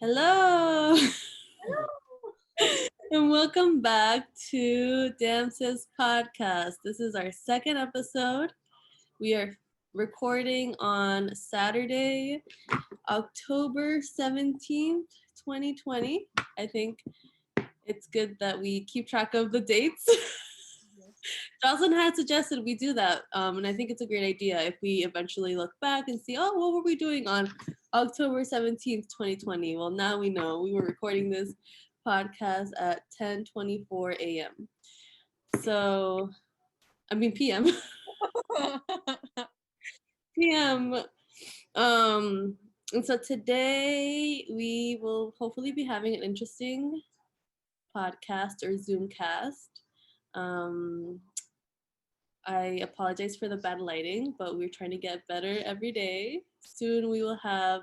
Hello, and welcome back to Damses Podcast. This is our second episode. We are recording on Saturday, October 17th, 2020. I think it's good that we keep track of the dates. Jocelyn had suggested we do that, and I think it's a great idea if we eventually look back and see, oh, what were we doing on October 17th, 2020? Well, now we know we were recording this podcast at 10:24 a.m. So, I mean PM. PM. And so today we will hopefully be having an interesting podcast or Zoomcast. Um, I apologize for the bad lighting, but we're trying to get better every day. Soon we will have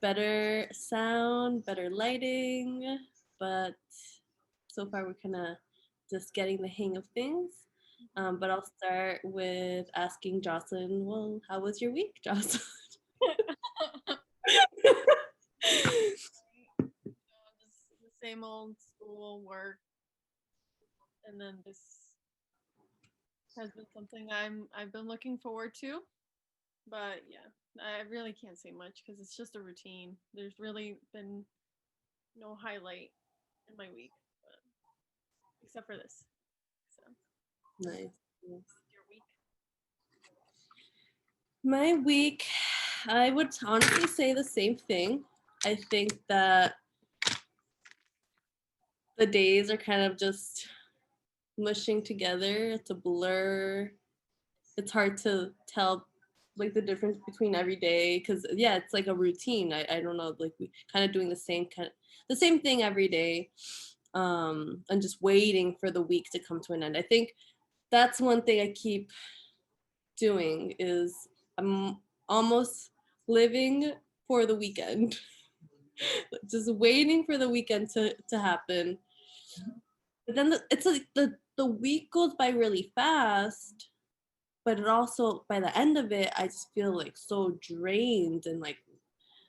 better sound, better lighting, but so far we're kind of just getting the hang of things. But I'll start with asking Jocelyn, well, how was your week, Jocelyn? Just the same old school work, and then this has been something I've been looking forward to. But yeah, I really can't say much because it's just a routine. There's really been no highlight in my week, but, except for this. So Nice. your week? My week, I would honestly say the same thing. I think that the days are kind of just mushing together. It's a blur. It's hard to tell like the difference between every day because yeah, it's like a routine. I don't know, like we kind of doing the same thing every day, and just waiting for the week to come to an end. I think that's one thing I keep doing is I'm almost living for the weekend. Just waiting for the weekend to happen. But then it's like the week goes by really fast, but it also by the end of it, I just feel like so drained and like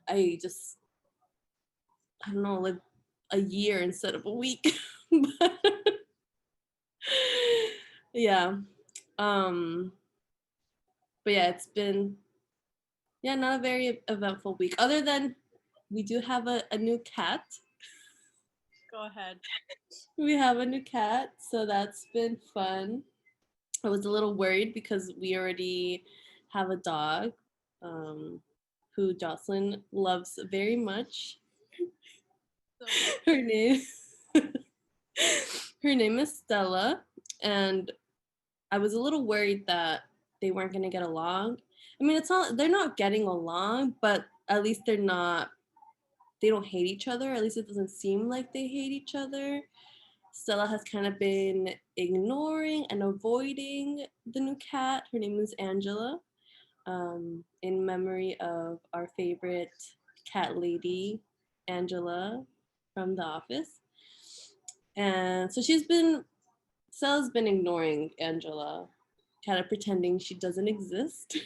I just I don't know, like a year instead of a week. Yeah. Um, but yeah, it's been not a very eventful week. Other than we do have a new cat. Go ahead. We have a new cat, so that's been fun. I was a little worried because we already have a dog, um, who Jocelyn loves very much. So Her name her name is Stella, and I was a little worried that they weren't gonna get along. I mean, it's not they're not getting along, but at least they don't hate each other. At least it doesn't seem like they hate each other. Stella has kind of been ignoring and avoiding the new cat. Her name is Angela, in memory of our favorite cat lady, Angela from The Office. And so Stella's been ignoring Angela, kind of pretending she doesn't exist,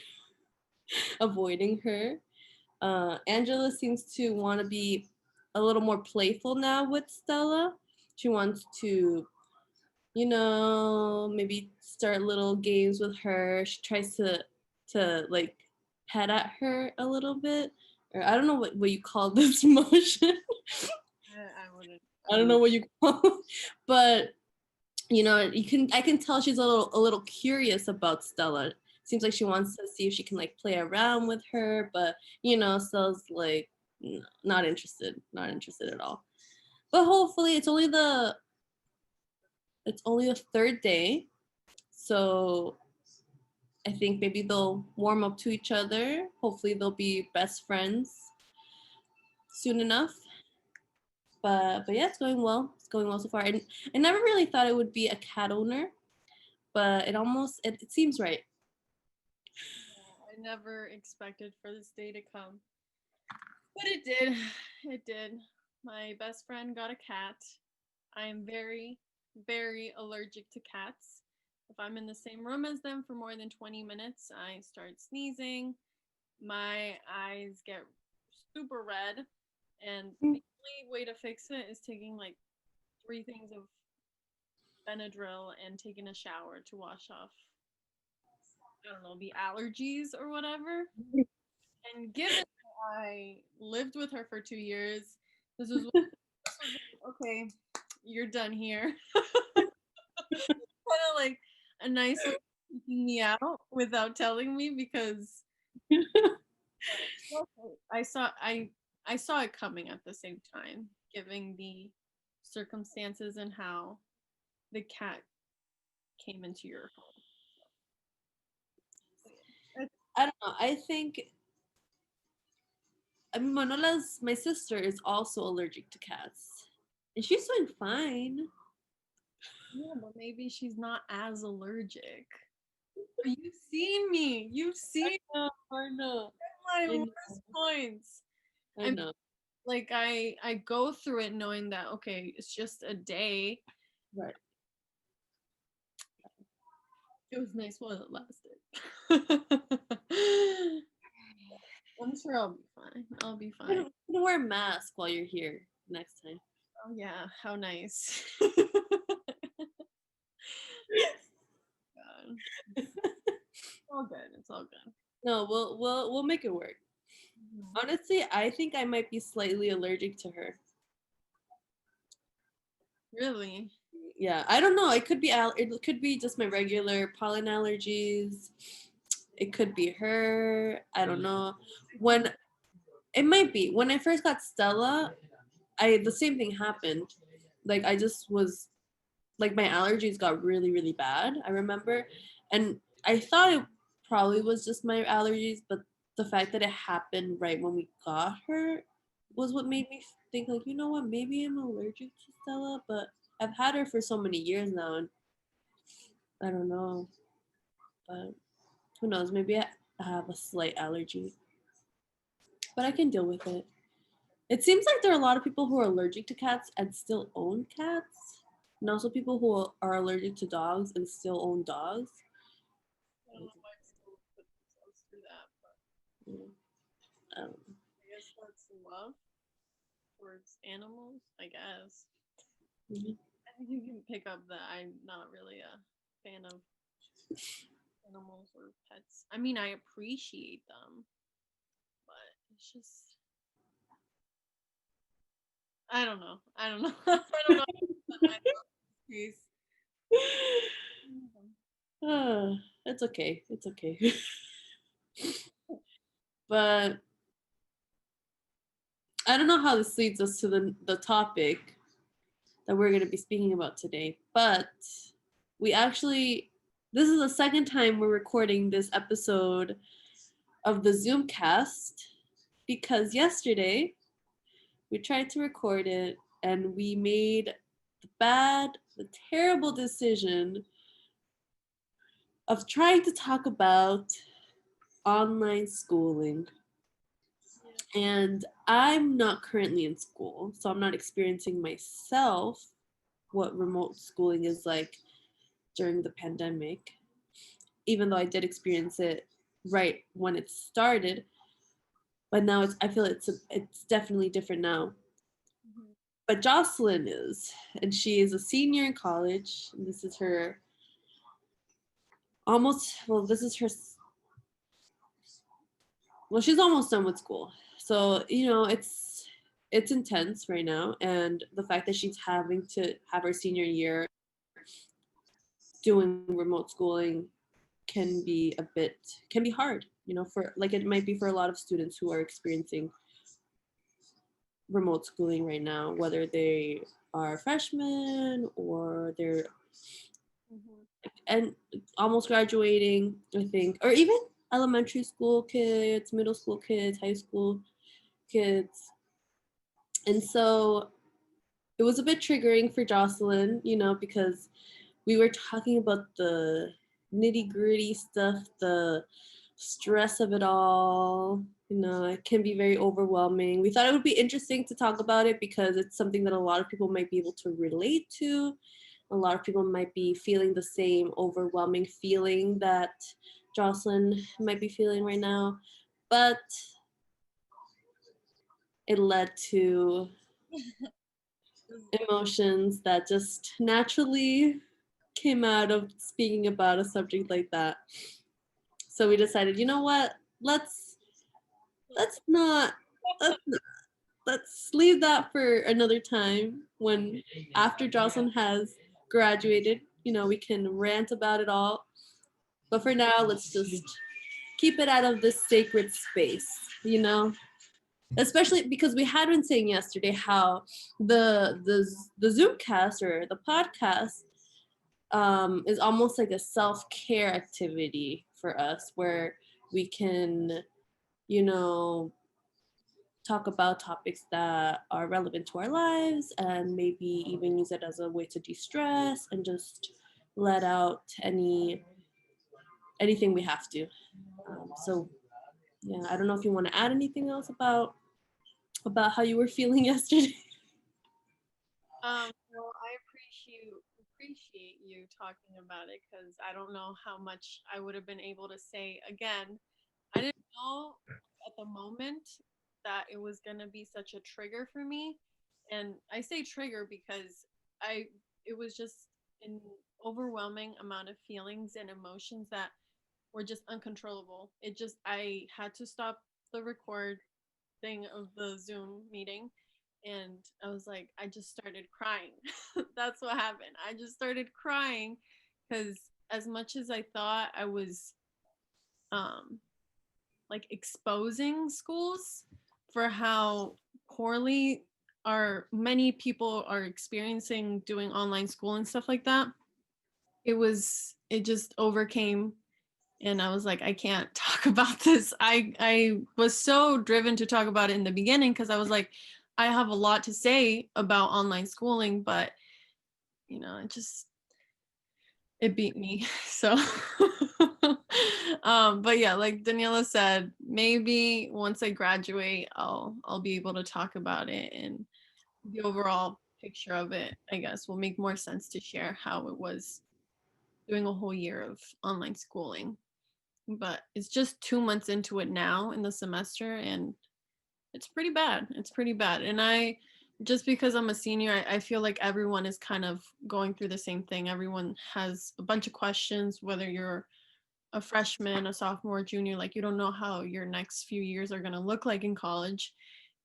avoiding her. Angela seems to want to be a little more playful now with Stella. She wants to, maybe start little games with her. She tries to like pet at her a little bit. Or I don't know what you call this motion. I wouldn't. I don't know what you call it. But I can tell she's a little curious about Stella. Seems like she wants to see if she can like play around with her, but Stella's like not interested at all. But hopefully it's only the third day, so I think maybe they'll warm up to each other. Hopefully they'll be best friends soon enough. But yeah, it's going well. It's going well so far. And I never really thought I would be a cat owner, but it seems right. I never expected for this day to come, but it did. It did. My best friend got a cat. I am very, very allergic to cats. If I'm in the same room as them for more than 20 minutes, I start sneezing. My eyes get super red. And the only way to fix it is taking like 3 things of Benadryl and taking a shower to wash off, I don't know, the allergies or whatever. And given that I lived with her for 2 years, this was, okay, you're done here. Kind of like a nice way of taking me out without telling me, because I saw it coming at the same time, given the circumstances and how the cat came into your home. I don't know. I mean, my sister is also allergic to cats, and she's doing fine. Yeah, but maybe she's not as allergic. But you've seen me. You've seen I know. my I know. worst points. I know. Like I go through it knowing that okay, it's just a day. Right. It was nice while it lasted. I'm sure I'll be fine. I'll be fine. You can wear a mask while you're here next time. Oh yeah, how nice. God. It's all good. It's all good. No, we'll make it work. Honestly, I think I might be slightly allergic to her. Really? Yeah, I don't know. It could be it could be just my regular pollen allergies. It could be her. I don't know. When it might be when I first got Stella, the same thing happened. Like I just was like my allergies got really really bad. I remember, and I thought it probably was just my allergies, but the fact that it happened right when we got her was what made me think like, you know what, maybe I'm allergic to Stella, but I've had her for so many years now, and I don't know, but who knows? Maybe I have a slight allergy, but I can deal with it. It seems like there are a lot of people who are allergic to cats and still own cats, and also people who are allergic to dogs and still own dogs. I don't know why people put themselves through that, but Yeah. I guess that's love towards animals, I guess. Mhm. I think you can pick up that I'm not really a fan of animals or pets. I mean, I appreciate them, but it's just I don't know. I don't know. I don't know. Case. It's okay. It's okay. But I don't know how this leads us to the topic that we're going to be speaking about today. But we actually, this is the second time we're recording this episode of the Zoomcast because yesterday we tried to record it and we made the terrible decision of trying to talk about online schooling. And I'm not currently in school, so I'm not experiencing myself what remote schooling is like during the pandemic, even though I did experience it right when it started. But now I feel it's definitely different now. Mhm. But Jocelyn is, and she is a senior in college. And this is her this is her, she's almost done with school. So, it's intense right now. And the fact that she's having to have her senior year doing remote schooling can be hard, for like it might be for a lot of students who are experiencing remote schooling right now, whether they are freshmen or they're and almost graduating, I think, or even elementary school kids, middle school kids, high school kids. And so it was a bit triggering for Jocelyn, because we were talking about the nitty gritty stuff, the stress of it all. It can be very overwhelming. We thought it would be interesting to talk about it because it's something that a lot of people might be able to relate to. A lot of people might be feeling the same overwhelming feeling that Jocelyn might be feeling right now. But it led to emotions that just naturally came out of speaking about a subject like that. So we decided, you know what? Let's not let's let's leave that for another time when after Jocelyn has graduated, we can rant about it all. But for now, let's just keep it out of this sacred space. Especially because we had been saying yesterday how the Zoomcast or the podcast is almost like a self-care activity for us where we can, you know, talk about topics that are relevant to our lives and maybe even use it as a way to de-stress and just let out anything we have to. So yeah, I don't know if you want to add anything else about how you were feeling yesterday. Well, I appreciate you talking about it because I don't know how much I would have been able to say again. I didn't know at the moment that it was gonna be such a trigger for me, and I say trigger because I it was just an overwhelming amount of feelings and emotions that were just uncontrollable. I had to stop the record thing of the Zoom meeting, and I was like, I just started crying. That's what happened. I just started crying because as much as I thought I was um like exposing schools for how poorly are many people are experiencing doing online school and stuff like that, it just overcame, and I was like, I can't talk about this. I was so driven to talk about it in the beginning because I was like, I have a lot to say about online schooling, but it beat me. So but yeah, like Daniela said, maybe once I graduate, I'll be able to talk about it, and the overall picture of it, I guess, will make more sense to share how it was doing a whole year of online schooling. But it's just 2 months into it now in the semester, and it's pretty bad. It's pretty bad. And just because I'm a senior, I feel like everyone is kind of going through the same thing. Everyone has a bunch of questions, whether you're a freshman, a sophomore, junior, like you don't know how your next few years are going to look like in college.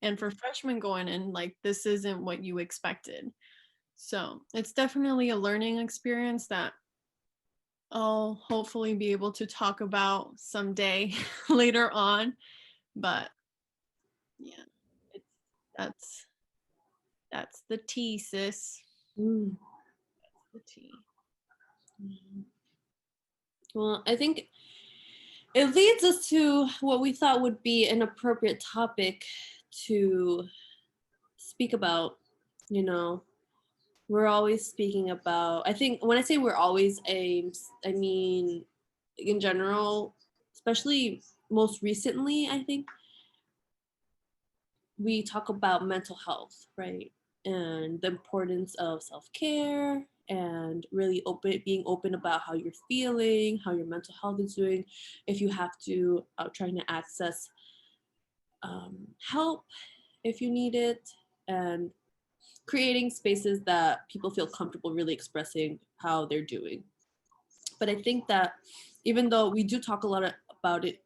And for freshmen going in, like this isn't what you expected. So it's definitely a learning experience that I'll hopefully be able to talk about someday later on. But yeah, it's that's that's the tea, sis. Mm. That's the tea. Well, I think it leads us to what we thought would be an appropriate topic to speak about. You know, we're always speaking about, I think when I say we're always, I mean, in general, especially most recently, I think we talk about mental health, right? And the importance of self-care and really being open about how you're feeling, how your mental health is doing, if you have to trying to access help if you need it, and creating spaces that people feel comfortable really expressing how they're doing. But I think that even though we do talk a lot about it,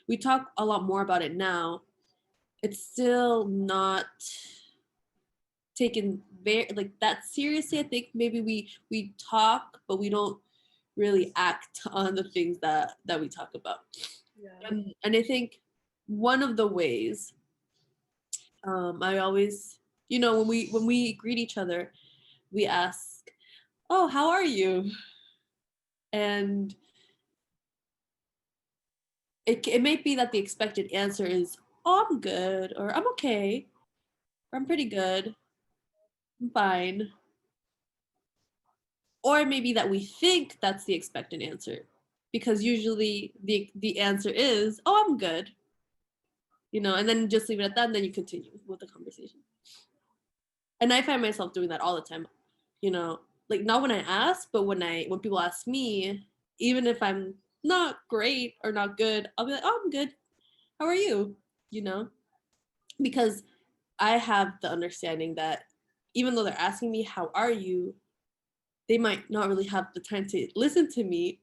we talk a lot more about it now, it's still not taken very like that seriously. I think maybe we talk, but we don't really act on the things that we talk about. Yeah. And I think one of the ways I always, when we greet each other, we ask, "Oh, how are you?" And it may be that the expected answer is, "Oh, I'm good," or "I'm okay," or "I'm pretty good," "I'm fine." Or maybe that we think that's the expected answer, because usually the answer is, "Oh, I'm good," and then just leave it at that, and then you continue with the conversation. And I find myself doing that all the time, like not when I ask, but when people ask me, even if I'm not great or not good, I'll be like, "Oh, I'm good. How are you?" You know. because I have the understanding that even though they're asking me, how are you? They might not really have the time to listen to me.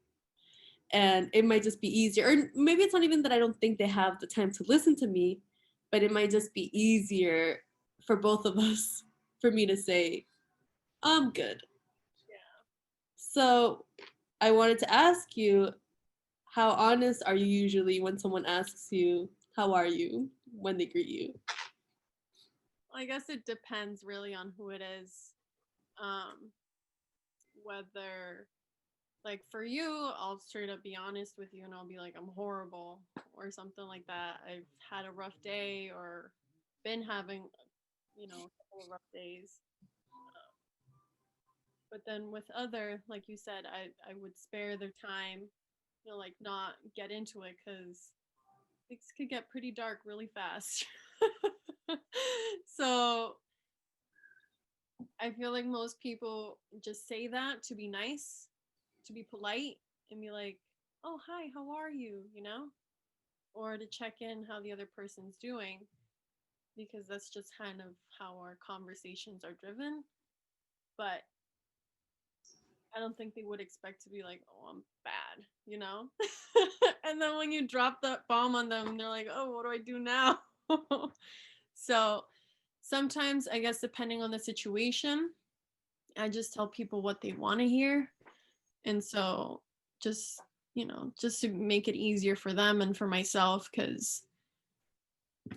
And it might just be easier. Or maybe it's not even that I don't think they have the time to listen to me, but it might just be easier for both of us for me to say, I'm good. So I wanted to ask you, how honest are you usually when someone asks you, how are you, when they greet you? I guess it depends really on who it is. Um, whether like for you, I'll straight up be honest with you and I'll be like, I'm horrible or something like that. I've had a rough day or been having, a couple of rough days. But then with other, like you said, I would spare their time, like not get into it because things could get pretty dark really fast. So I feel like most people just say that to be nice, to be polite, and be like, oh, hi, how are you? Or to check in how the other person's doing, because that's just kind of how our conversations are driven. But I don't think they would expect to be like, oh, I'm bad. And then when you drop that bomb on them, they're like, oh, what do I do now? So sometimes, I guess, depending on the situation, I just tell people what they want to hear. And so just, just to make it easier for them and for myself, because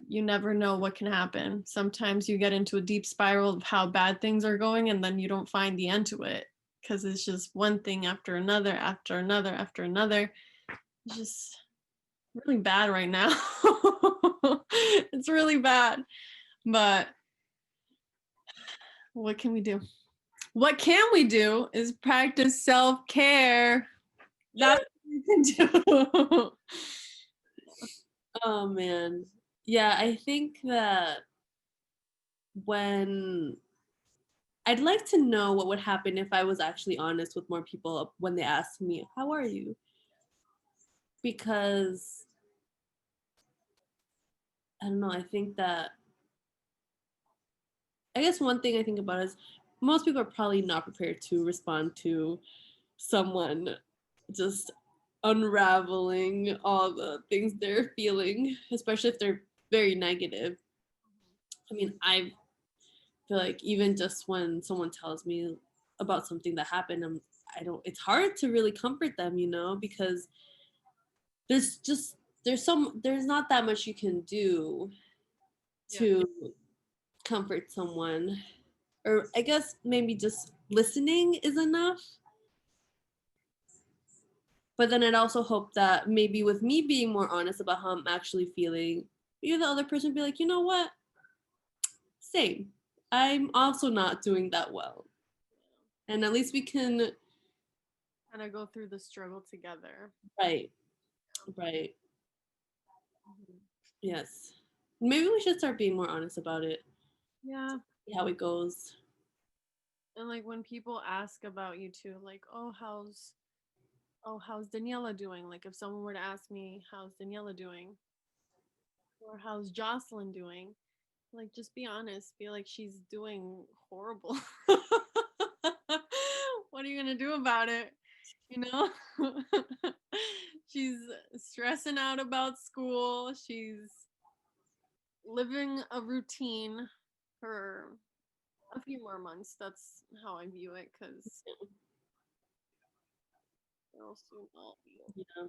you never know what can happen. Sometimes you get into a deep spiral of how bad things are going, and then you don't find the end to it because it's just one thing after another, after another, after another. It's just really bad right now. It's really bad. But what can we do? What can we do is practice self-care. That's what we can do. Oh man. Yeah, I think that when I'd like to know what would happen if I was actually honest with more people when they ask me, how are you? Because I don't know, I think that I guess one thing I think about is most people are probably not prepared to respond to someone just unraveling all the things they're feeling, especially if they're very negative. I mean, I feel like even just when someone tells me about something that happened, I don't, it's hard to really comfort them, because there's just, there's not that much you can do Yeah. to comfort someone. Or I guess maybe just listening is enough. But then I'd also hope that maybe with me being more honest about how I'm actually feeling, maybe the other person would be like, you know what? Same. I'm also not doing that well. And at least we can, Kind of go through the struggle together. right, right. Mhm. Yes. Maybe we should start being more honest about it. Yeah. See how it goes. And like when people ask about you too, like, how's Daniela doing? Like if someone were to ask me, how's Daniela doing? Or how's Jocelyn doing? Like just be honest. Be like, she's doing horrible. What are you gonna do about it? You know? She's stressing out about school. She's living a routine for a few more months. That's how I view it, because it'll soon all be over. Yeah.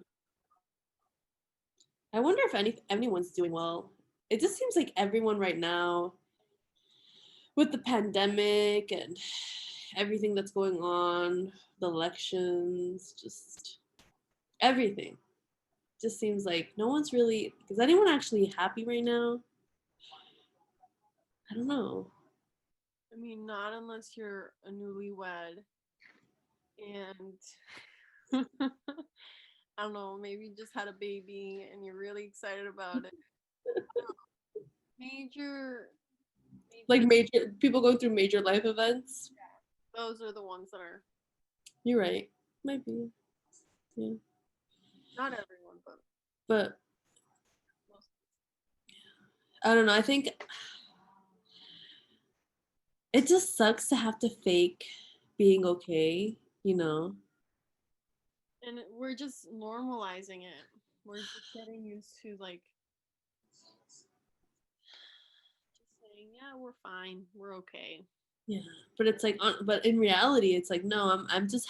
I wonder if anyone's doing well. It just seems like everyone right now, with the pandemic and everything that's going on, the elections, just everything. Just seems like no one's really, is anyone actually happy right now? I don't know. I mean, not unless you're a newlywed and I don't know, maybe you just had a baby and you're really excited about it. Major, Like major, major people going through major life events. those are the ones that are You're right. Might be. Yeah. not everyone, but But most. I don't know. I think it just sucks to have to fake being okay, you know? And we're just normalizing it. We're just getting used to like just saying, yeah, we're fine, we're okay. Yeah. But it's like, but in reality, it's like, no, I'm just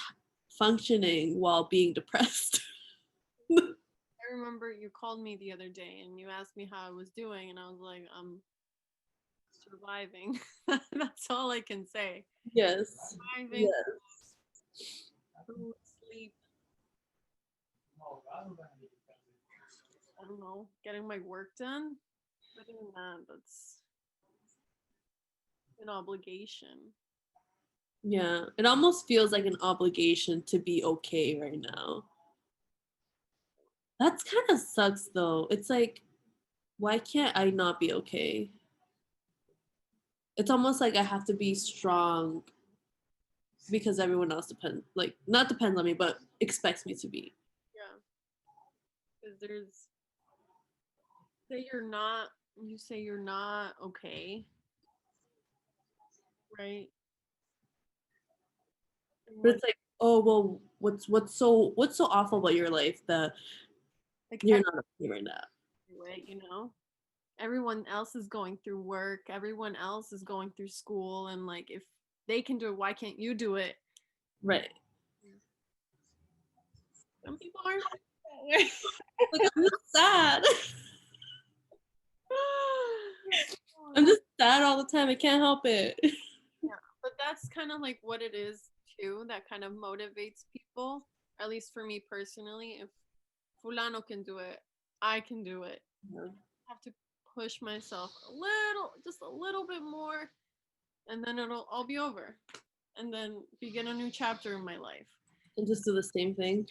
functioning while being depressed. I remember you called me the other day and you asked me how I was doing, and I was like, I'm surviving. That's all I can say. Yes. Surviving, Yeah. food, sleep, I don't know, getting my work done. Other than that, that's an obligation. Yeah. It almost feels like an obligation to be okay right now. That's kind of sucks though. It's like, why can't I not be okay? It's almost like I have to be strong because everyone else depends, like, not depends on me, but expects me to be. Yeah, because there's say you're not, you say you're not okay, right? And But what it's like, oh well, what's so awful about your life that like you're not okay right now? everywhere, you know? Everyone else is going through work, everyone else is going through school, and like if they can do it, why can't you do it? Right. Some people aren't that way. Like I'm just sad. I'm just sad all the time. I can't help it. Yeah, but that's kind of like what it is too. That kind of motivates people. At least for me personally, if Fulano can do it, I can do it. I have to push myself a little, just a little bit more, and then I'll be over, and then begin a new chapter in my life. And just do the same thing.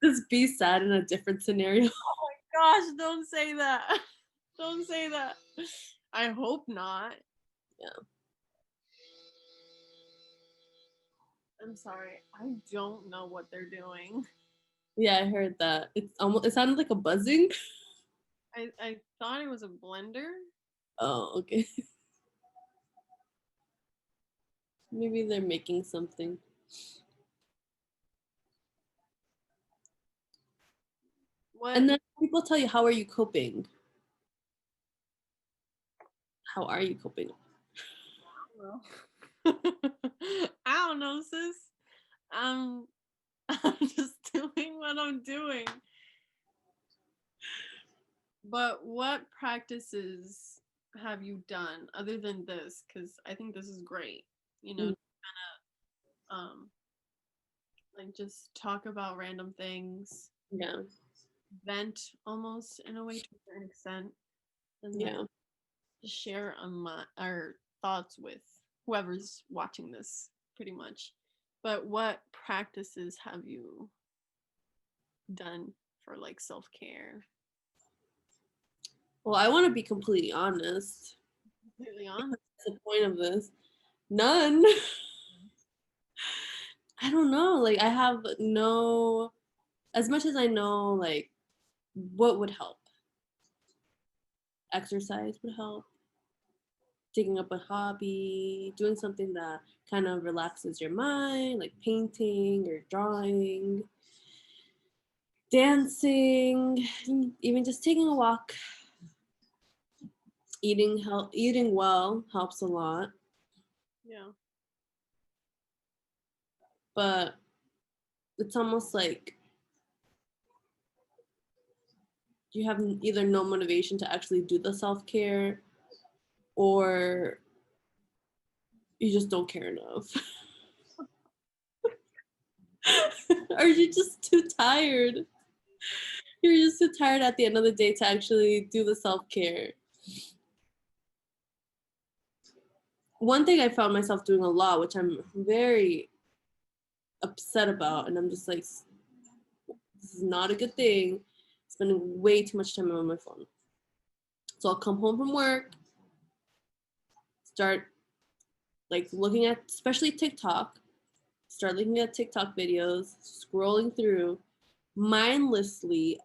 Just be sad in a different scenario. Gosh, don't say that. Don't say that. I hope not. Yeah. I'm sorry. I don't know what they're doing. Yeah, I heard that. It sounded like a buzzing. I thought it was a blender. Oh, okay. Maybe they're making something. What? And then people tell you, how are you coping? How are you coping? Well, I don't know, sis. I'm I'm just doing what I'm doing. But what practices have you done other than this? Because I think this is great. You know, Mm, um, like just talk about random things, yeah. vent almost in a way to a certain extent, and then Yeah. just share our thoughts with whoever's watching this, pretty much. But what practices have you done for like self care? Well, I want to be completely honest. Completely honest. That's the point of this. None. I don't know. Like I have no, as much as I know, like what would help. Exercise would help. Taking up a hobby, doing something that kind of relaxes your mind, like painting or drawing, dancing, even just taking a walk. Eating well helps a lot, Yeah. but it's almost like you have either no motivation to actually do the self-care or you just don't care enough. Or you're just too tired. You're just too tired at the end of the day to actually do the self-care. One thing I found myself doing a lot, which I'm very upset about, and I'm just like, this is not a good thing, spending way too much time on my phone. So I'll come home from work, start like looking at, especially TikTok, start looking at TikTok videos, scrolling through mindlessly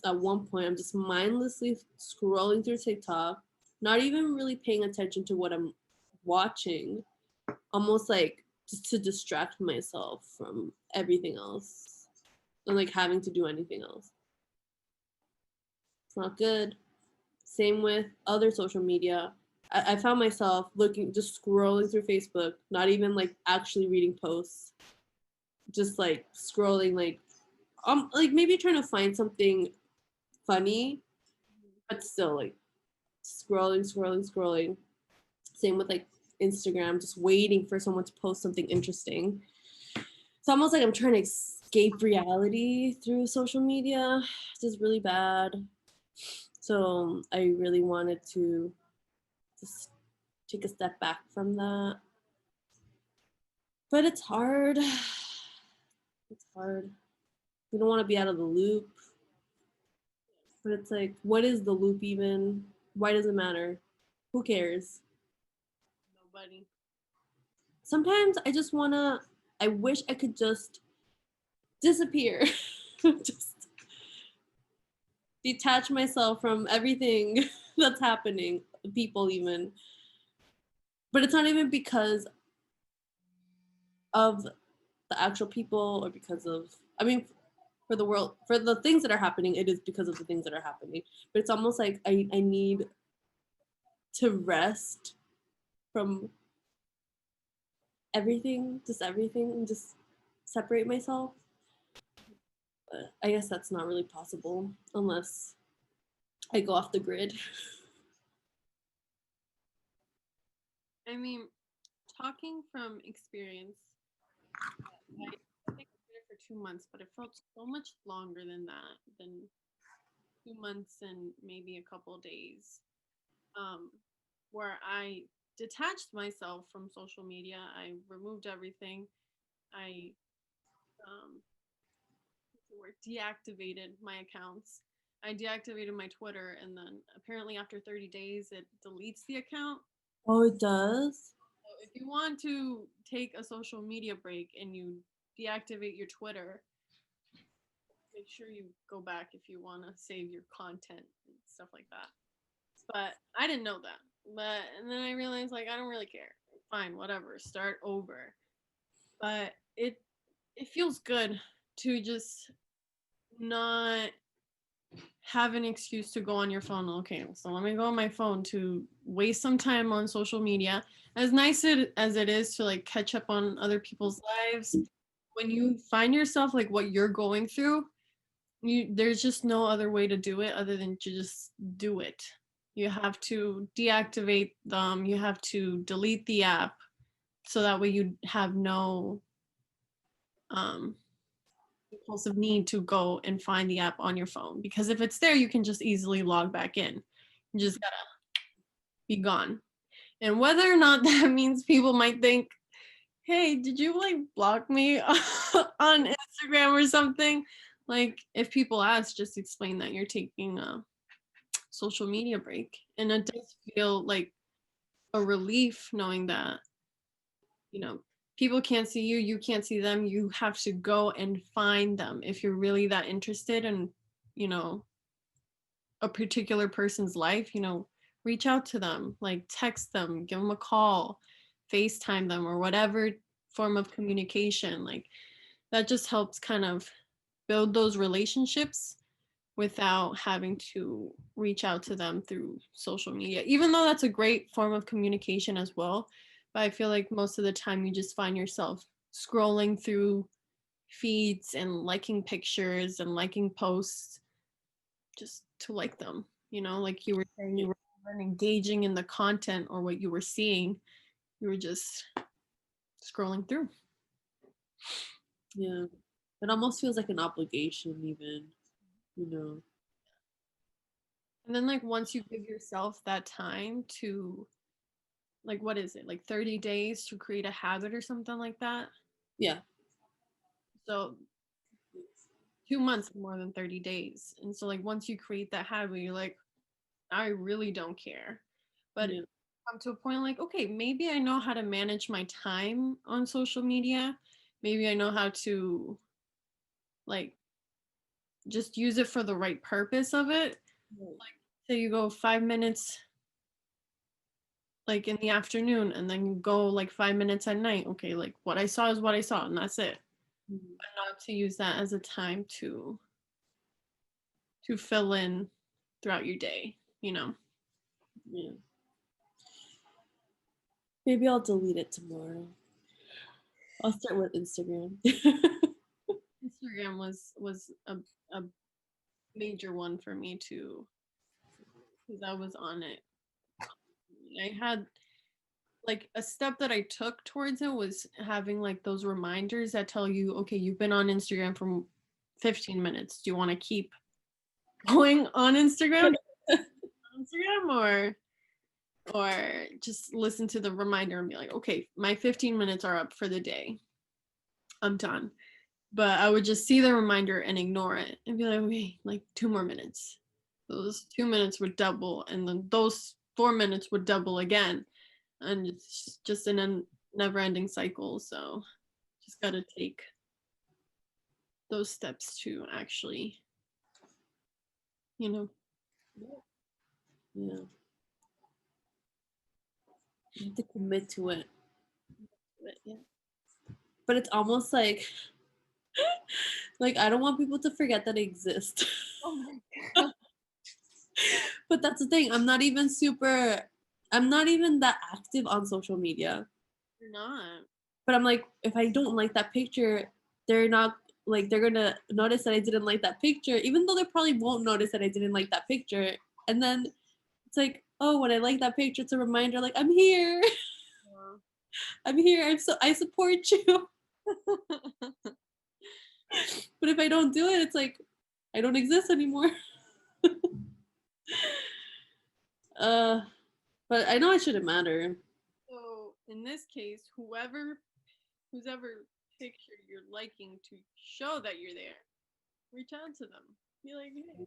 at one point I'm just mindlessly scrolling through TikTok, not even really paying attention to what I'm watching, almost like just to distract myself from everything else and like having to do anything else. It's not good. Same with other social media. I found myself looking, just scrolling through Facebook, not even like actually reading posts, just like scrolling, like maybe trying to find something funny, but still like scrolling. Same with like Instagram, just waiting for someone to post something interesting. It's almost like I'm trying to escape reality through social media. It's just really bad. So I really wanted to just take a step back from that. But it's hard. It's hard. You don't want to be out of the loop. But it's like, what is the loop even? Why does it matter? Who cares? Nobody. Sometimes I just wanna, I wish I could just disappear. Just detach myself from everything that's happening, people even. But it's not even because of the actual people or because of, I mean, for the world, for the things that are happening, it is because of the things that are happening. But it's almost like I need to rest from everything, and just separate myself. But I guess that's not really possible unless I go off the grid. I mean, talking from experience, I think I did it for 2 months, but it felt so much longer than that, than 2 months and maybe a couple days, um, where I detached myself from social media. I removed everything. I what's the word? Deactivated my accounts. I deactivated my Twitter, and then apparently after 30 days, it deletes the account. Oh, it does? So if you want to take a social media break and you deactivate your Twitter, make sure you go back if you want to save your content and stuff like that. But I didn't know that. But and then I realized like I don't really care. Fine, whatever. Start over. But it feels good to just not have an excuse to go on your phone. Okay, so let me go on my phone to waste some time on social media. As nice as it is to like catch up on other people's lives, when you find yourself like what you're going through, there's just no other way to do it other than to just do it. You have to deactivate them, you have to delete the app so that way you have no um impulsive need to go and find the app on your phone, because if it's there you can just easily log back in. You just gotta be gone. And whether or not that means people might think, hey, did you like block me on Instagram or something? Like if people ask, just explain that you're taking a social media break. And it does feel like a relief knowing that, you know, people can't see you, you can't see them. You have to go and find them if you're really that interested in, you know, a particular person's life, you know, reach out to them, like text them, give them a call, FaceTime them, or whatever form of communication. Like that just helps kind of build those relationships without having to reach out to them through social media, even though that's a great form of communication as well. But I feel like most of the time you just find yourself scrolling through feeds and liking pictures and liking posts just to like them, you know, like you were saying, you weren't engaging in the content or what you were seeing, you were just scrolling through. Yeah. It almost feels like an obligation, even, you know. And then like once you give yourself that time to, like, what is it, like 30 days to create a habit or something like that? Yeah. So 2 months is more than 30 days. And so like once you create that habit, you're like, I really don't care. But Yeah. come to a point like, okay, maybe I know how to manage my time on social media. Maybe I know how to like just use it for the right purpose of it. Say you go 5 minutes like in the afternoon and then you go like 5 minutes at night. Okay, like what I saw is what I saw and that's it. Mhm. But not to use that as a time to fill in throughout your day, you know. Yeah. Maybe I'll delete it tomorrow. I'll start with Instagram. Instagram was a major one for me too because I was on it. I had like a step that I took towards it was having like those reminders that tell you, okay, you've been on Instagram for 15 minutes. Do you want to keep going on Instagram? Or just listen to the reminder and be like, okay, my 15 minutes are up for the day. I'm done. But I would just see the reminder and ignore it and be like, okay, like 2 more minutes. Those 2 minutes would double, and then those 4 minutes would double again. And it's just in a never ending cycle. So just got to take those steps to actually, you know. Yeah. You have to commit to it. Yeah. But it's almost like I don't want people to forget that I exist. Oh my God. But that's the thing. I'm not even that active on social media. You're not. But I'm like, if I don't like that picture, they're not like they're gonna notice that I didn't like that picture, even though they probably won't notice that I didn't like that picture. And then it's like, oh, when I like that picture, it's a reminder, like I'm here. Yeah. I'm here. I support you. But if I don't do it, it's like I don't exist anymore. uh, but I know it shouldn't matter. So in this case, whose ever picture you're liking to show that you're there, reach out to them. Be like, hey, how you doing?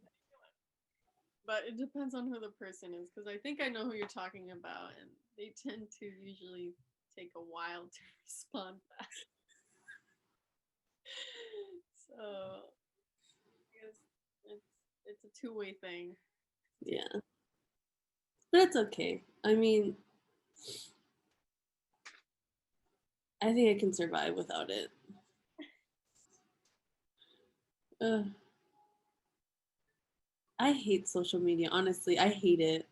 But it depends on who the person is, because I think I know who you're talking about, and they tend to usually take a while to respond back. So I guess it's a two-way thing. Yeah, but it's okay. I mean, I think I can survive without it. Uh, I hate social media. Honestly, I hate it.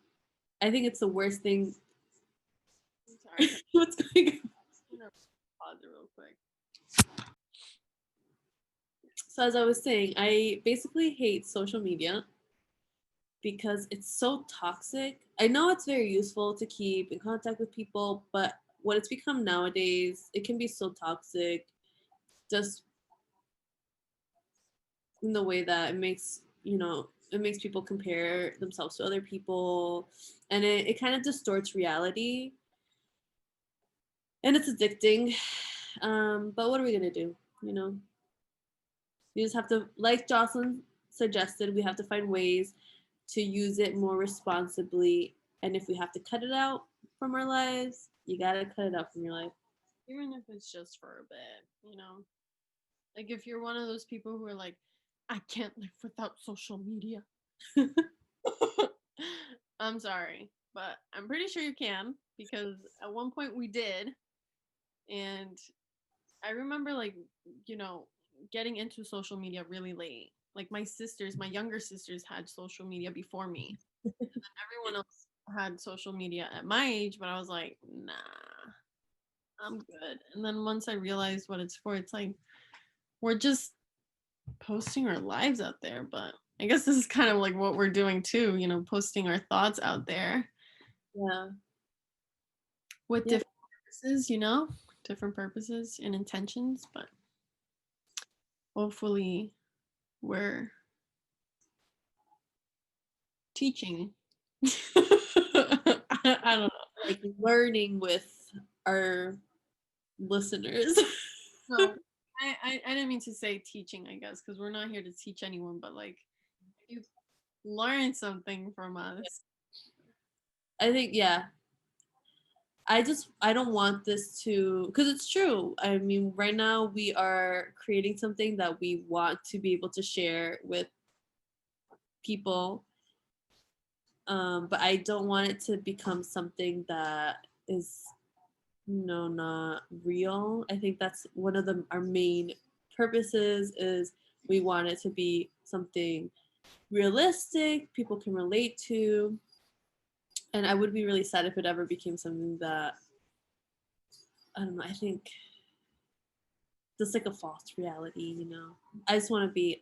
I think it's the worst thing. I'm sorry. What's going on? I'm gonna pause it real quick. So as I was saying, I basically hate social media because it's so toxic. I know it's very useful to keep in contact with people, but what it's become nowadays, it can be so toxic just in the way that it makes people compare themselves to other people, and it kind of distorts reality, and it's addicting. But what are we going to do? You know, you just have to, like Jocelyn suggested, we have to find ways to use it more responsibly. And if we have to cut it out from our lives, you gotta cut it out from your life. Even if it's just for a bit, you know. Like if you're one of those people who are like, I can't live without social media. I'm sorry, but I'm pretty sure you can because at one point we did. And I remember, like, you know, getting into social media really late. Like my younger sisters had social media before me. And then everyone else had social media at my age, but I was like, nah, I'm good. And then once I realized what it's for, it's like, we're just posting our lives out there. But I guess this is kind of like what we're doing too, you know, posting our thoughts out there Yeah. with Yeah. different purposes, you know, different purposes and intentions. But hopefully, we're teaching. I don't know. Like learning with our listeners. No, I didn't mean to say teaching, I guess, because we're not here to teach anyone, but like, if you learn something from us. I think, yeah. I don't want this to, because it's true. I mean, right now we are creating something that we want to be able to share with people, but I don't want it to become something that is no not real. I think that's one of our main purposes is we want it to be something realistic, people can relate to, and I would be really sad if it ever became something that I don't know. I think just like a false reality, you know. I just want to be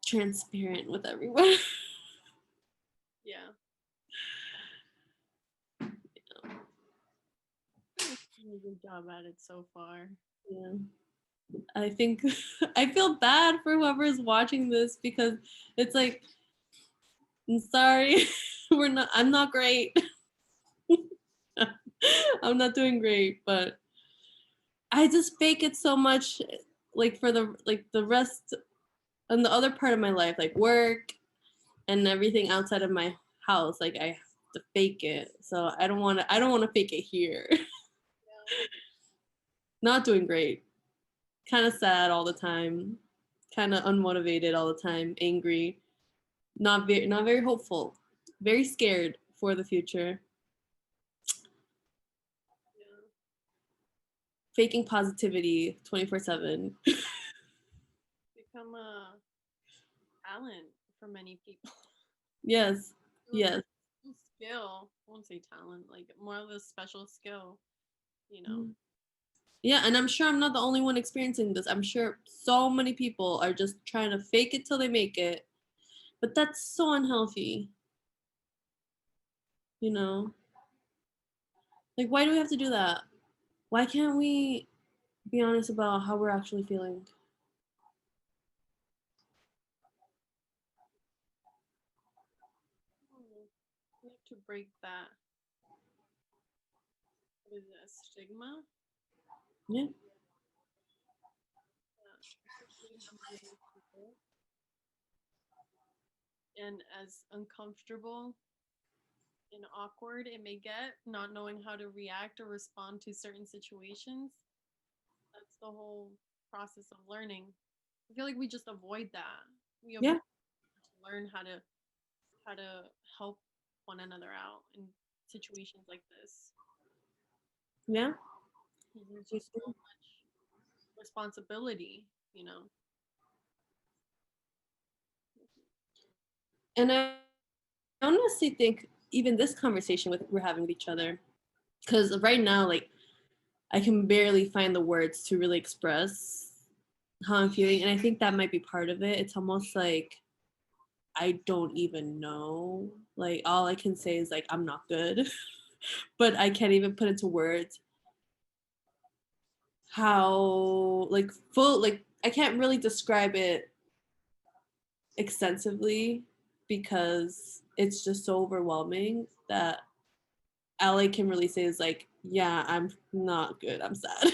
transparent with everyone. Yeah. Doing a good job at it so far. Yeah. I think I feel bad for whoever's watching this because it's like, I'm sorry, I'm not great. I'm not doing great, but I just fake it so much like for the rest and the other part of my life, like work and everything outside of my house, like I have to fake it. So I don't want to fake it here. Not doing great. Kind of sad all the time. Kind of unmotivated all the time, angry, not very hopeful. Very scared for the future. Yeah. Faking positivity 24/7. Become a talent for many people. Yes. Like Yes. a skill. I won't say talent, like more of a special skill, you know. Yeah, and I'm sure I'm not the only one experiencing this. I'm sure so many people are just trying to fake it till they make it. But that's so unhealthy, you know? Like, why do we have to do that? Why can't we be honest about how we're actually feeling? We have to break that, what is that, stigma? Yeah. Especially among young people. And as uncomfortable and awkward it may get, not knowing how to react or respond to certain situations, that's the whole process of learning. I feel like we just avoid that. We avoid Yeah. to learn how to help one another out in situations like this. Yeah. There's just so much responsibility, you know. And I honestly think even this conversation we're having with each other, because right now, like, I can barely find the words to really express how I'm feeling. And I think that might be part of it. It's almost like I don't even know. Like, all I can say is, like, I'm not good, but I can't even put into words how, like, like, I can't really describe it extensively because it's just so overwhelming that all I can really say is, like, yeah, I'm not good. I'm sad.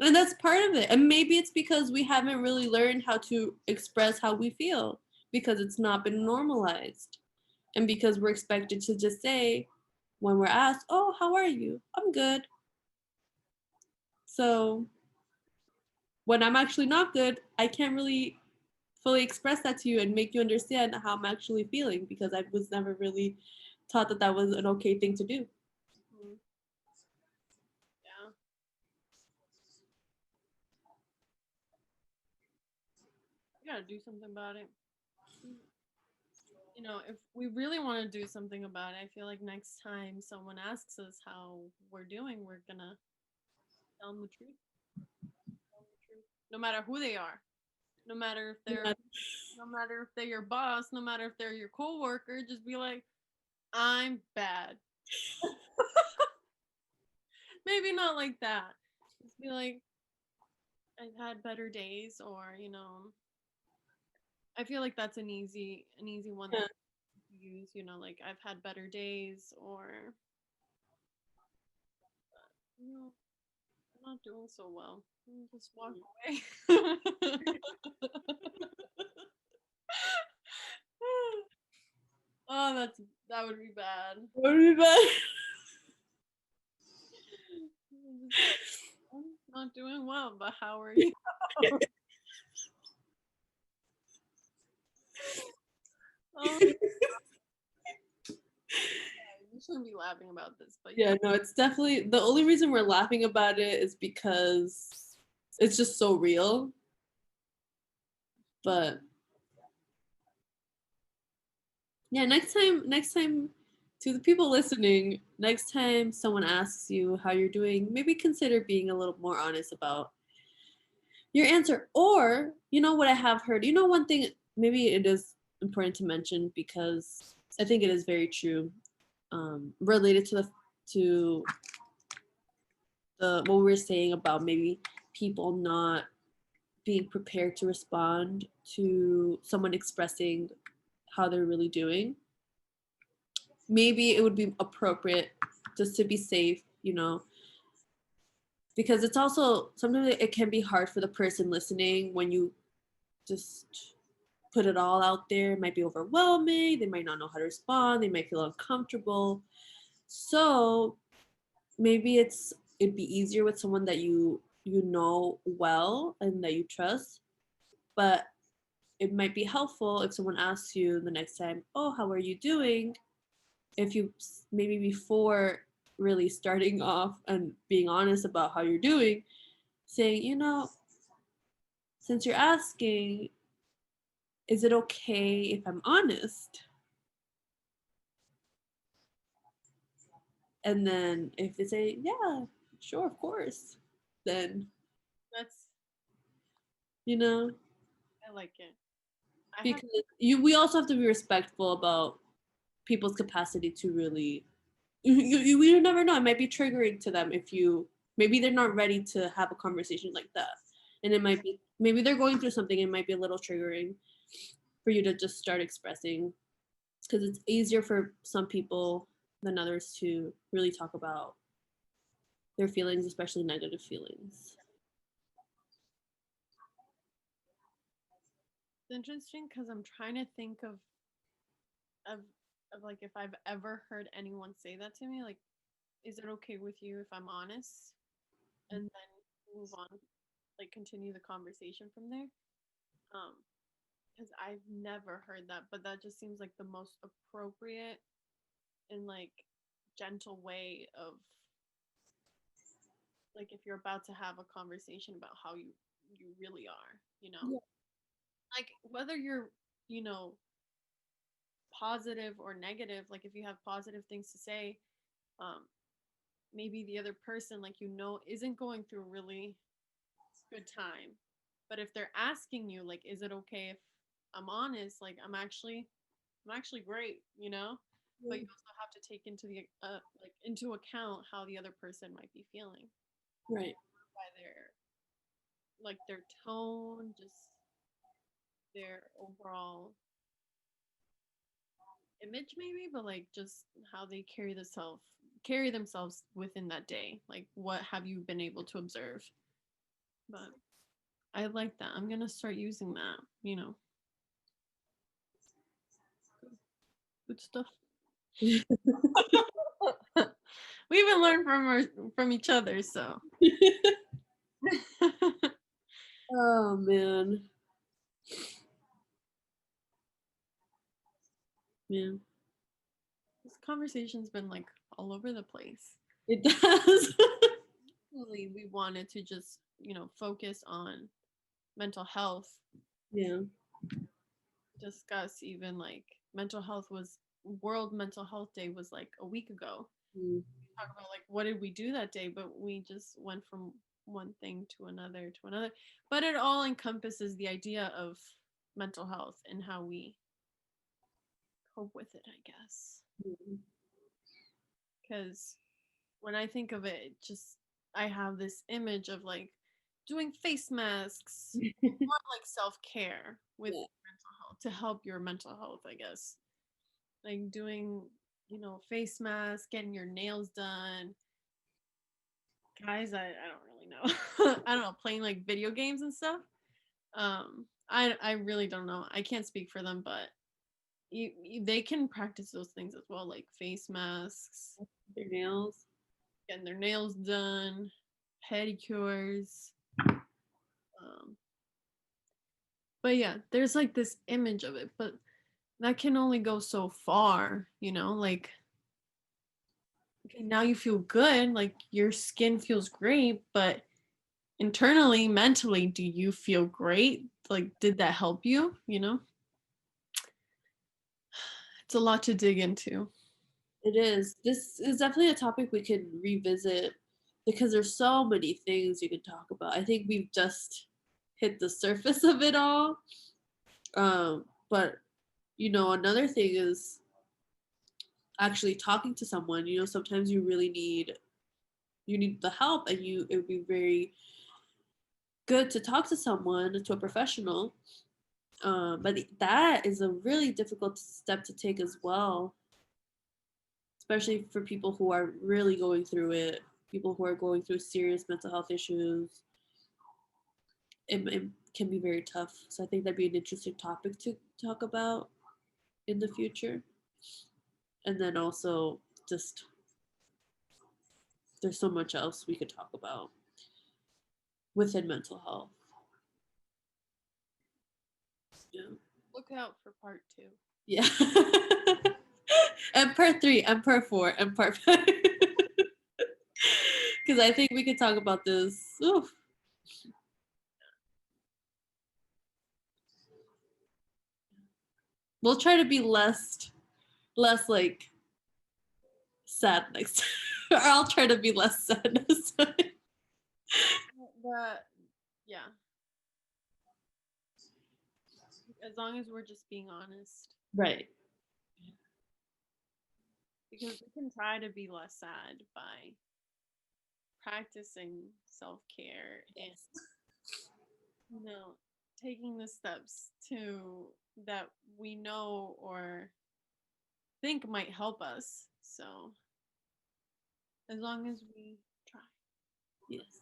And that's part of it. And maybe it's because we haven't really learned how to express how we feel because it's not been normalized. And because we're expected to just say, when we're asked, oh, how are you? I'm good. So when I'm actually not good, I can't really fully express that to you and make you understand how I'm actually feeling because I was never really taught that that was an okay thing to do. Mhm. Yeah. We gotta do something about it. You know, if we really want to do something about it, I feel like next time someone asks us how we're doing, we're gonna tell them the truth. Tell them the truth. No matter who they are, no matter if they're, Yeah. no matter if they're your boss, no matter if they're your coworker, just be like, I'm bad. Maybe not like that. Just be like, I've had better days, or you know, I feel like that's an easy one that you use. You know, like I've had better days, or you know, I'm not doing so well. Just walk away. Oh, that would be bad. What would be bad? I'm not doing well, but how are you? Oh, we shouldn't be laughing about this, but Yeah, no, it's definitely the only reason we're laughing about it is because it's just so real. But yeah, next time to the people listening, next time someone asks you how you're doing, maybe consider being a little more honest about your answer. Or, you know what I have heard, you know, one thing maybe it is important to mention because I think it is very true, related to the what we were saying about maybe people not being prepared to respond to someone expressing how they're really doing. Maybe it would be appropriate just to be safe, you know, because it's also sometimes it can be hard for the person listening when you just put it all out there. It might be overwhelming. They might not know how to respond. They might feel uncomfortable. So maybe it'd be easier with someone that you know well and that you trust. But it might be helpful if someone asks you the next time, "Oh, how are you doing?" If you maybe before really starting off and being honest about how you're doing, saying, you know, since you're asking, is it okay if I'm honest? And then if they say, yeah, sure, of course, then, that's you know, I like it. I have because we also have to be respectful about people's capacity to really, you never know. It might be triggering to them if you, maybe they're not ready to have a conversation like that. And it might be, maybe they're going through something. It might be a little triggering for you to just start expressing because it's easier for some people than others to really talk about their feelings, especially negative feelings. it's interesting because I'm trying to think of of like if I've ever heard anyone say that to me, like, is it okay with you if I'm honest? And then move on, like continue the conversation from there. Um, because I've never heard that, but that just seems like the most appropriate and like gentle way of like if you're about to have a conversation about how you really are, you know? Yeah. Like whether you're, you know, positive or negative, like if you have positive things to say, um maybe the other person like you know isn't going through a really good time. But if they're asking you like is it okay if I'm honest, like I'm actually great, you know? But you also have to take into the like into account how the other person might be feeling Right. by their like their tone, just their overall image maybe, but like just how they carry themselves within that day. Like what have you been able to observe? But I like that. I'm gonna start using that, you know. Good stuff. We even learn from each other, so Oh man. Man. this conversation's been like all over the place. It does. Really, we wanted to just, you know, focus on mental health, Yeah. discuss even like mental health was World Mental Health Day was like a week ago. Mm. Talk about like what did we do that day, but we just went from one thing to another to another. But it all encompasses the idea of mental health and how we cope with it, I guess. Mm. Because when I think of it, just I have this image of like doing face masks, more like self care with Yeah. mental health to help your mental health, I guess. Like doing, you know, face masks, getting your nails done. Guys, I don't really know. I don't know, playing like video games and stuff. I really don't know. I can't speak for them, but they can practice those things as well, like face masks, Their nails. getting their nails done, pedicures. Um, but yeah, there's like this image of it, but that can only go so far, like okay, now you feel good, like your skin feels great, but internally, mentally, do you feel great? Like, did that help you? It's a lot to dig into. It is. This is definitely a topic we could revisit because there's so many things you could talk about. I think we've just hit the surface of it all. But another thing is actually talking to someone. Sometimes you need the help, and it would be very good to talk to someone, to a professional. But that is a really difficult step to take as well, especially for people who are really going through it, people who are going through serious mental health issues. It can be very tough. So I think that'd be an interesting topic to talk about in the future. And then also, just there's so much else we could talk about within mental health. Yeah. Look out for part 2. Yeah. And part 3, and part 4, and part 5. Because I think we could talk about this. Oof. We'll try to be less like sad next time. Or I'll try to be less sad next time. But yeah, as long as we're just being honest, Right. because we can try to be less sad by practicing self-care and taking the steps to that we know or think might help us. So as long as we try. Yes.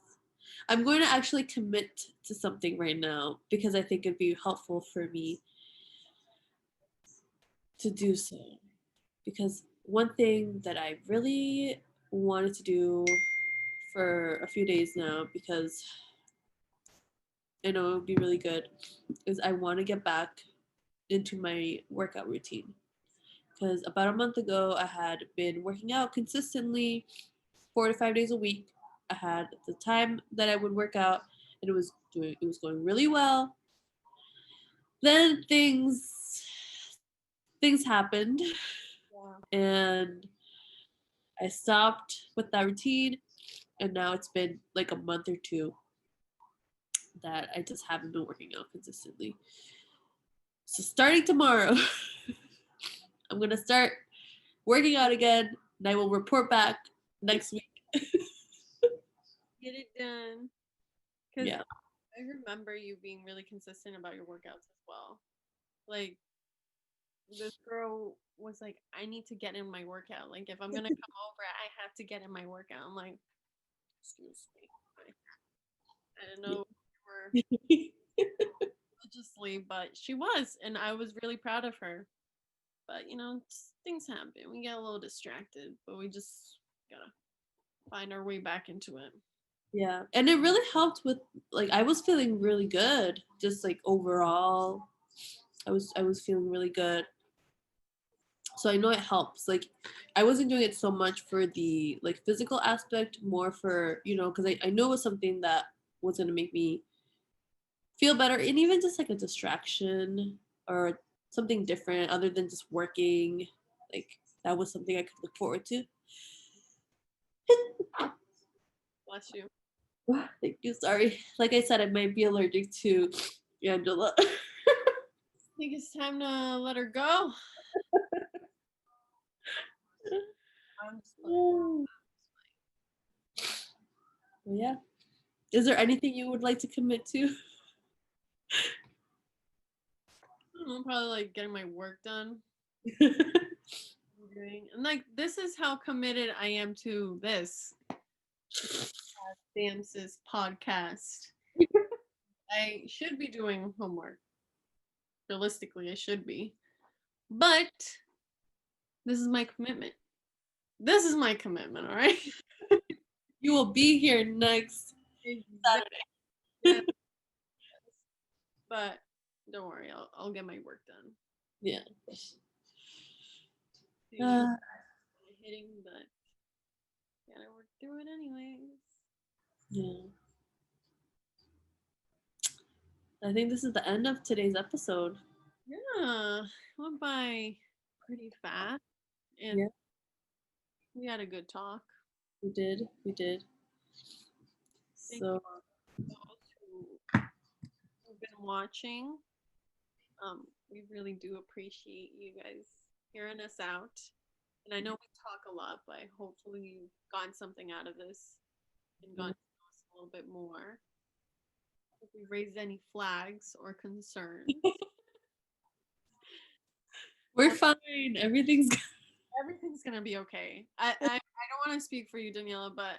I'm going to actually commit to something right now because I think it'd be helpful for me to do so. Because one thing that I really wanted to do for a few days now, because I know it would be really good, is I want to get back into my workout routine. Because about a month ago, I had been working out consistently 4 to 5 days a week. I had the time that I would work out, and it was going really well. Then things happened, Yeah. and I stopped with that routine, and now it's been like a month or two that I just haven't been working out consistently. So starting tomorrow, I'm gonna start working out again, and I will report back next week. Get it done. Because Yeah. I remember you being really consistent about your workouts as well. Like this girl was like, I need to get in my workout. Like if I'm gonna come over, I have to get in my workout. I'm like, excuse me. I didn't know you were religiously, but she was, and I was really proud of her. But things happen. We get a little distracted, but we just gotta find our way back into it. Yeah. And it really helped with, like, I was feeling really good. Just like overall. I was feeling really good. So I know it helps. Like I wasn't doing it so much for the like physical aspect, more for, because I know it was something that was gonna make me feel better, and even just like a distraction or something different other than just working. Like that was something I could look forward to. Bless you. Thank you. Sorry. Like I said, I might be allergic to Angela. I think it's time to let her go. I'm just Yeah. Is there anything you would like to commit to? I'm probably like getting my work done. And like this is how committed I am to this Damn Sis podcast. I should be doing homework. Realistically, I should be. But this is my commitment. This is my commitment, all right? You will be here next Saturday. Yes. But don't worry, I'll get my work done. Yeah. Hitting, but gotta work through it anyways. Yeah. I think this is the end of today's episode. Yeah, went by pretty fast, and Yeah. we had a good talk. We did. We did. Thank So you those who've been watching. We really do appreciate you guys hearing us out. And I know we talk a lot, but hopefully you've gotten something out of this and gotten to know us a little bit more. If we raised any flags or concerns, we're fine. everything's gonna be okay. I don't want to speak for you, Daniela, but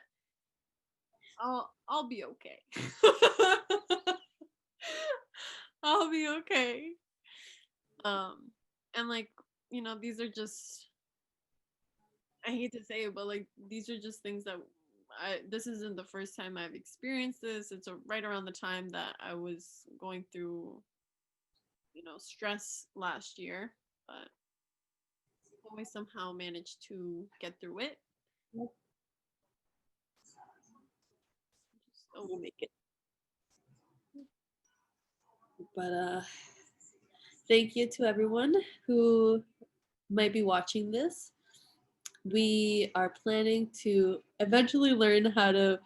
I'll be okay. I'll be okay. And like, these are just, I hate to say it, but like these are just things that this isn't the first time I've experienced this. It's right around the time that I was going through, stress last year, but always somehow managed to get through it. We'll make it. But thank you to everyone who might be watching this. We are planning to eventually learn how to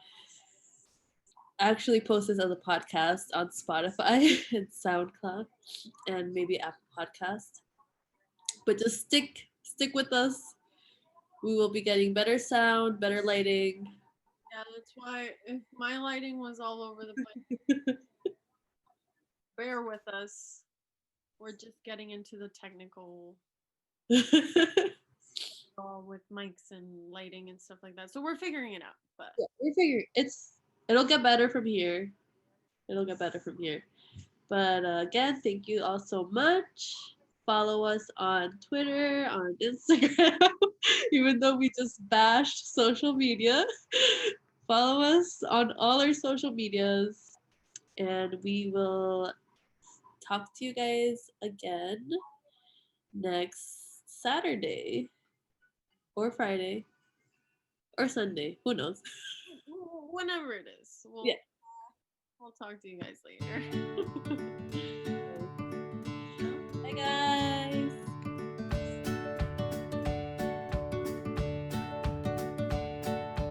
actually post this as a podcast on Spotify and SoundCloud and maybe Apple Podcast. But just stick with us. We will be getting better sound, better lighting. Yeah, that's why if my lighting was all over the place, bear with us. We're just getting into the technical with mics and lighting and stuff like that. So we're figuring it out. But yeah, we figure it'll get better from here. It'll get better from here. But again, thank you all so much. Follow us on Twitter, on Instagram, even though we just bashed social media. Follow us on all our social medias, and we will talk to you guys again next Saturday or Friday or Sunday. Who knows? whenever it is, we'll talk to you guys later.